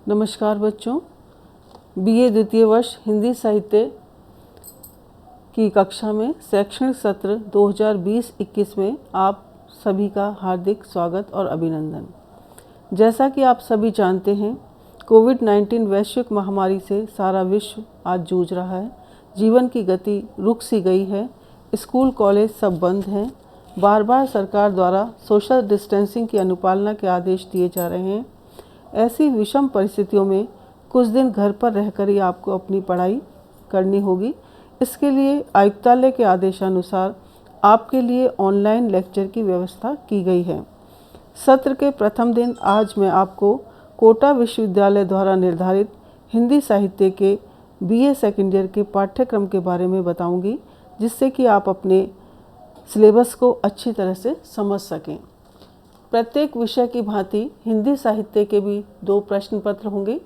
नमस्कार बच्चों, बीए द्वितीय वर्ष हिंदी साहित्य की कक्षा में शैक्षणिक सत्र 2020-21 में आप सभी का हार्दिक स्वागत और अभिनंदन। जैसा कि आप सभी जानते हैं, कोविड-19 वैश्विक महामारी से सारा विश्व आज जूझ रहा है। जीवन की गति रुक सी गई है, स्कूल कॉलेज सब बंद हैं। बार बार सरकार द्वारा सोशल डिस्टेंसिंग की अनुपालना के आदेश दिए जा रहे हैं। ऐसी विषम परिस्थितियों में कुछ दिन घर पर रहकर ही आपको अपनी पढ़ाई करनी होगी। इसके लिए आयुक्तालय के आदेशानुसार आपके लिए ऑनलाइन लेक्चर की व्यवस्था की गई है। सत्र के प्रथम दिन आज मैं आपको कोटा विश्वविद्यालय द्वारा निर्धारित हिंदी साहित्य के बीए सेकंड ईयर के पाठ्यक्रम के बारे में बताऊंगी, जिससे कि आप अपने सिलेबस को अच्छी तरह से समझ सकें। प्रत्येक विषय की भांति हिंदी साहित्य के भी 2 प्रश्न पत्र होंगे।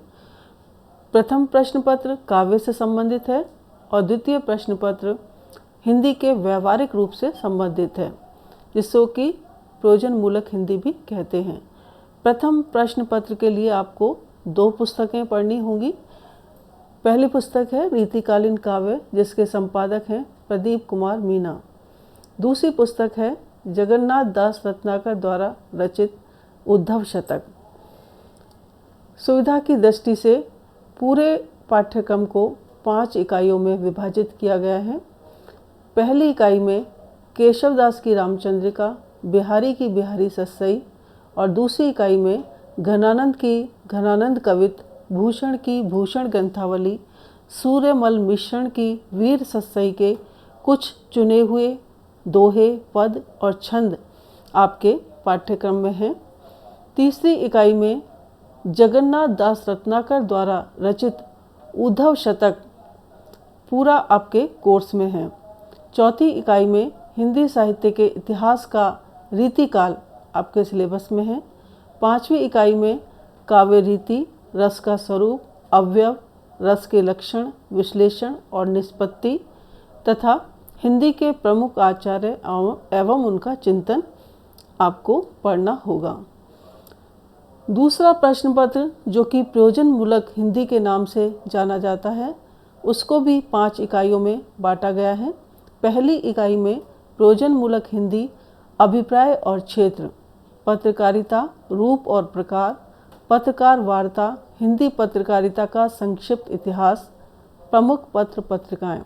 प्रथम प्रश्न पत्र काव्य से संबंधित है और द्वितीय प्रश्न पत्र हिंदी के व्यवहारिक रूप से संबंधित है, जिसको कि प्रयोजन मूलक हिंदी भी कहते हैं। प्रथम प्रश्न पत्र के लिए आपको 2 पुस्तकें पढ़नी होंगी। पहली पुस्तक है रीतिकालीन काव्य, जिसके संपादक हैं प्रदीप कुमार मीना। दूसरी पुस्तक है जगन्नाथ दास रत्नाकर द्वारा रचित उद्धव शतक। सुविधा की दृष्टि से पूरे पाठ्यक्रम को 5 इकाइयों में विभाजित किया गया है। पहली इकाई में केशवदास की रामचंद्रिका, बिहारी की बिहारी सस्सई और दूसरी इकाई में घनानंद की घनानंद कवित, भूषण की भूषण ग्रंथावली, सूर्यमल मिश्रण की वीर सस्सई के कुछ चुने हुए दोहे, पद और छंद आपके पाठ्यक्रम में हैं। तीसरी इकाई में जगन्नाथ दास रत्नाकर द्वारा रचित उद्धव शतक पूरा आपके कोर्स में है। चौथी इकाई में हिंदी साहित्य के इतिहास का रीतिकाल आपके सिलेबस में है। 5वीं इकाई में काव्य रीति, रस का स्वरूप, अवयव, रस के लक्षण, विश्लेषण और निष्पत्ति तथा हिंदी के प्रमुख आचार्य एवं उनका चिंतन आपको पढ़ना होगा। दूसरा प्रश्न पत्र, जो कि प्रयोजन मूलक हिंदी के नाम से जाना जाता है, उसको भी 5 इकाइयों में बांटा गया है। पहली इकाई में प्रयोजन मूलक हिंदी, अभिप्राय और क्षेत्र, पत्रकारिता, रूप और प्रकार, पत्रकार वार्ता, हिंदी पत्रकारिता का संक्षिप्त इतिहास, प्रमुख पत्र पत्रिकाएं।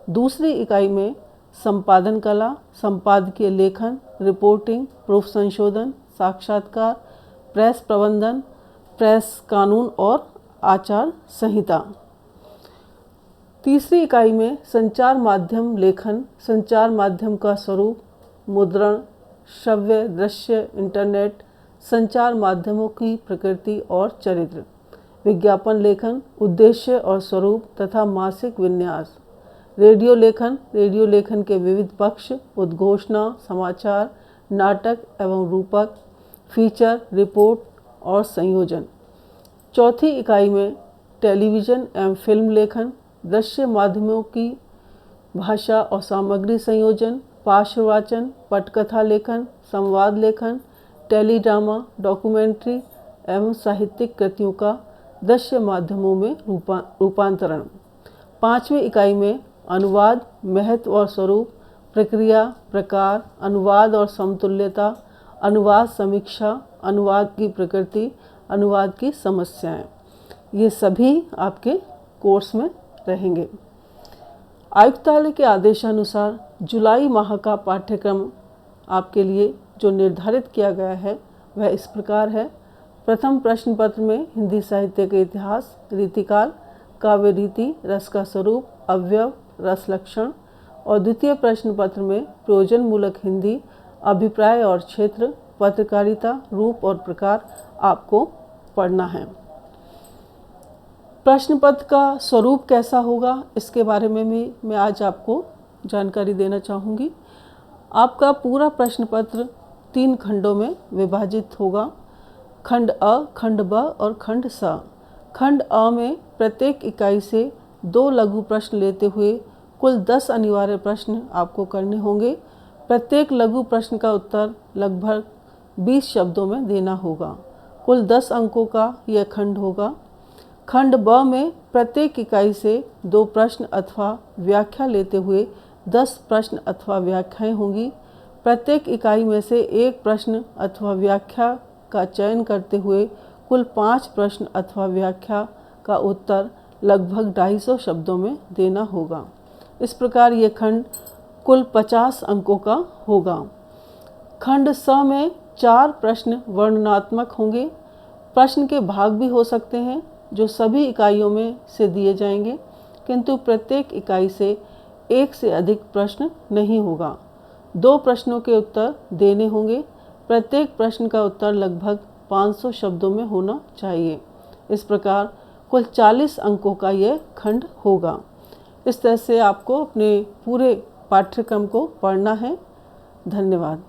दूसरी इकाई में संपादन कला, संपादकीय लेखन, रिपोर्टिंग, प्रूफ संशोधन, साक्षात्कार, प्रेस प्रबंधन, प्रेस कानून और आचार संहिता। तीसरी इकाई में संचार माध्यम लेखन, संचार माध्यम का स्वरूप, मुद्रण, श्रव्य, दृश्य, इंटरनेट, संचार माध्यमों की प्रकृति और चरित्र, विज्ञापन लेखन, उद्देश्य और स्वरूप तथा मासिक विन्यास, रेडियो लेखन, रेडियो लेखन के विविध पक्ष, उद्घोषणा, समाचार, नाटक एवं रूपक, फीचर, रिपोर्ट और संयोजन। चौथी इकाई में टेलीविज़न एवं फिल्म लेखन, दृश्य माध्यमों की भाषा और सामग्री संयोजन, पार्श्ववाचन, पटकथा लेखन, संवाद लेखन, टेलीड्रामा, डॉक्यूमेंट्री एवं साहित्यिक कृतियों का दृश्य माध्यमों में रूपांतरण। 5वीं इकाई में अनुवाद, महत्व और स्वरूप, प्रक्रिया, प्रकार, अनुवाद और समतुल्यता, अनुवाद समीक्षा, अनुवाद की प्रकृति, अनुवाद की समस्याएं, ये सभी आपके कोर्स में रहेंगे। आयुक्तालय के आदेशानुसार जुलाई माह का पाठ्यक्रम आपके लिए जो निर्धारित किया गया है वह इस प्रकार है। प्रथम प्रश्न पत्र में हिंदी साहित्य के इतिहास, रीतिकाल, काव्य रीति, रस का स्वरूप, अवयव, रस लक्षण और द्वितीय प्रश्न पत्र में प्रयोजन मूलक हिंदी, अभिप्राय और क्षेत्र, पत्रकारिता, रूप और प्रकार आपको पढ़ना है। प्रश्न पत्र का स्वरूप कैसा होगा, इसके बारे में भी मैं आज आपको जानकारी देना चाहूँगी। आपका पूरा प्रश्न पत्र 3 खंडों में विभाजित होगा। खंड अ, खंड ब और खंड स। खंड अ में प्रत्येक इकाई से 2 लघु प्रश्न लेते हुए कुल 10 अनिवार्य प्रश्न आपको करने होंगे। प्रत्येक लघु प्रश्न का उत्तर लगभग 20 शब्दों में देना होगा। कुल 10 अंकों का यह खंड होगा। खंड ब में प्रत्येक इकाई से 2 प्रश्न अथवा व्याख्या लेते हुए 10 प्रश्न अथवा व्याख्याएं होंगी। प्रत्येक इकाई में से 1 प्रश्न अथवा व्याख्या का चयन करते हुए कुल 5 प्रश्न अथवा व्याख्या का उत्तर लगभग 250 शब्दों में देना होगा। इस प्रकार ये खंड कुल 50 अंकों का होगा। खंड स में 4 प्रश्न वर्णनात्मक होंगे। प्रश्न के भाग भी हो सकते हैं जो सभी इकाइयों में से दिए जाएंगे, किंतु प्रत्येक इकाई से 1 से अधिक प्रश्न नहीं होगा। 2 प्रश्नों के उत्तर देने होंगे। प्रत्येक प्रश्न का उत्तर लगभग 500 शब्दों में होना चाहिए। इस प्रकार कुल 40 अंकों का यह खंड होगा। इस तरह से आपको अपने पूरे पाठ्यक्रम को पढ़ना है। धन्यवाद।